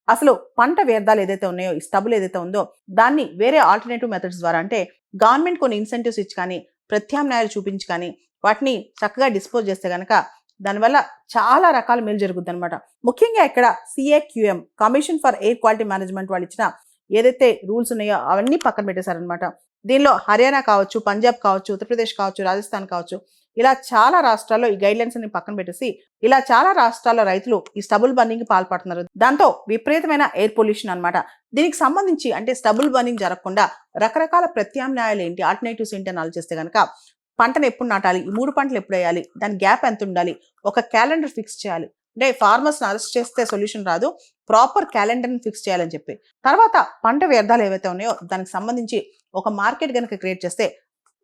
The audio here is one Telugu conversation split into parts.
అసలు పంట వ్యర్థాలు ఏదైతే ఉన్నాయో, ఈ స్టబుల్ ఏదైతే ఉందో దాన్ని వేరే ఆల్టర్నేటివ్ మెథడ్స్ ద్వారా అంటే గవర్నమెంట్ కొన్ని ఇన్సెంటివ్స్ ఇచ్చి కానీ, ప్రత్యామ్నాయాలు చూపించి కానీ వాటిని చక్కగా డిస్పోజ్ చేస్తే గనక దానివల్ల చాలా రకాల మేలు జరుగుద్దనమాట. ముఖ్యంగా ఇక్కడ CAQM commission for air quality management వాళ్ళు ఇచ్చిన ఏదైతే రూల్స్ ఉన్నాయో అవన్నీ పక్కన పెట్టేశారనమాట. దీనిలో హర్యానా కావచ్చు, పంజాబ్ కావచ్చు, ఉత్తరప్రదేశ్ కావచ్చు, రాజస్థాన్ కావచ్చు, ఇలా చాలా రాష్ట్రాల్లో ఈ గైడ్లైన్స్ అన్ని పక్కన పెట్టేసి ఇలా చాలా రాష్ట్రాల్లో రైతులు ఈ స్టబుల్ బర్నింగ్ కి పాల్పడుతున్నారు. దాంతో విపరీతమైన ఎయిర్ పొల్యూషన్ అనమాట. దీనికి సంబంధించి అంటే స్టబుల్ బర్నింగ్ జరగకుండా రకరకాల ప్రత్యామ్నాయాలు ఏంటి, ఆల్టర్నేటివ్స్ ఏంటి అని ఆలోచిస్తే కనుక పంటను ఎప్పుడు నాటాలి, ఈ 3 పంటలు ఎప్పుడు వేయాలి, దాని గ్యాప్ ఎంత ఉండాలి, ఒక క్యాలెండర్ ఫిక్స్ చేయాలి. అంటే ఫార్మర్స్ అరెస్ట్ చేస్తే సొల్యూషన్ రాదు, ప్రాపర్ క్యాలెండర్ని ఫిక్స్ చేయాలని చెప్పి. తర్వాత పంట వ్యర్థాలు ఏవైతే ఉన్నాయో దానికి సంబంధించి ఒక మార్కెట్ కనుక క్రియేట్ చేస్తే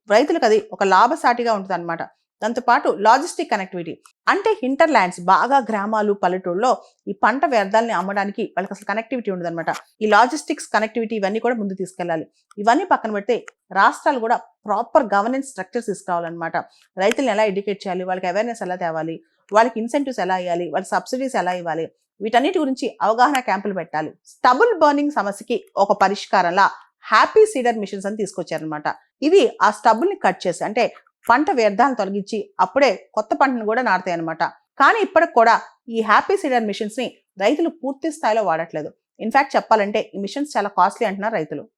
రైతులకు అది ఒక లాభసాటిగా ఉంటుంది అనమాట. దాంతోపాటు లాజిస్టిక్ కనెక్టివిటీ అంటే హింటర్ ల్యాండ్స్ బాగా గ్రామాలు పల్లెటూరులో ఈ పంట వ్యర్థాలని అమ్మడానికి వాళ్ళకి అసలు కనెక్టివిటీ ఉండదు అనమాట. ఈ లాజిస్టిక్స్ కనెక్టివిటీ ఇవన్నీ కూడా ముందు తీసుకెళ్ళాలి. ఇవన్నీ పక్కన పెడితే రాష్ట్రాలు కూడా ప్రాపర్ గవర్నెన్స్ స్ట్రక్చర్స్ తీసుకురావాలన్నమాట. రైతులను ఎలా ఎడ్యుకేట్ చేయాలి, వాళ్ళకి అవేర్నెస్ ఎలా తేవాలి, వాళ్ళకి ఇన్సెంటివ్స్ ఎలా ఇవ్వాలి, వాళ్ళకి సబ్సిడీస్ ఎలా ఇవ్వాలి, వీటన్నిటి గురించి అవగాహన క్యాంపులు పెట్టాలి. స్టబుల్ బర్నింగ్ సమస్యకి ఒక పరిష్కారంలా హ్యాపీ సీడర్ మిషన్స్ అని తీసుకొచ్చారనమాట. ఇవి ఆ స్టబుల్ ని కట్ చేసి అంటే పంట వ్యర్థాలను తొలగించి అప్పుడే కొత్త పంటను కూడా నాటుతాయి అనమాట. కానీ ఇప్పటికి కూడా ఈ హ్యాపీ సీడర్ మిషన్స్ ని రైతులు పూర్తి స్థాయిలో వాడట్లేదు. ఇన్ఫాక్ట్ చెప్పాలంటే ఈ మిషన్స్ చాలా కాస్ట్లీ అంటున్నారు రైతులు.